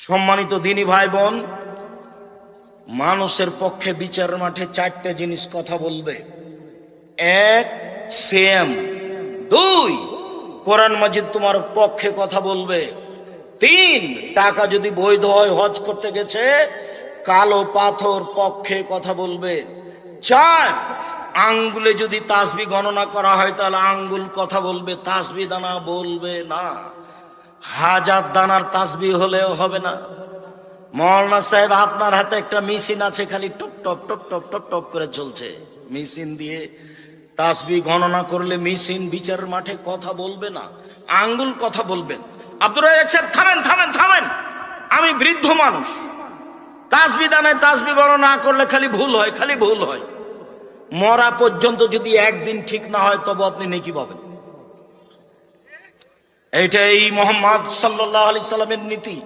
সম্মানিত দিনী ভাই বোন, মানুষের পক্ষে বিচার মাঠে চারটে জিনিস কথা বলবে। এক, সিয়াম। দুই, কোরআন মাজিদ তোমার পক্ষে কথা বলবে। তিন, টাকা যদি বৈধ হয় হজ করতে গেছে, কালো পাথর পক্ষে কথা বলবে। চার, আঙ্গুলে যদি তাসবি গণনা করা হয় তাহলে আঙ্গুল কথা বলবে, তাসবি দানা বলবে না। হাজার দানার তাসবি হলেও হবে না। মৌলানা সাহেব, আপনার হাতে একটা মেশিন আছে, খালি top top top top top top করে চলছে। মেশিন দিয়ে তাসবি গণনা করলে মেশিন বিচারের মাঠে কথা বলবে না, আঙ্গুল কথা বলবেন। আব্দুর রাজ্জাক সাহেব, থামেন থামেন থামেন, আমি বৃদ্ধ মানুষ, তাসবি দানায় তাসবি গণনা না করলে খালি ভুল হয়, খালি ভুল হয়। মরা পর্যন্ত যদি একদিন ঠিক না হয় তবে আপনি নেকি পাবেন। এইটাই মুহাম্মদ সাল্লাল্লাহু আলাইহি সাল্লামের নীতি।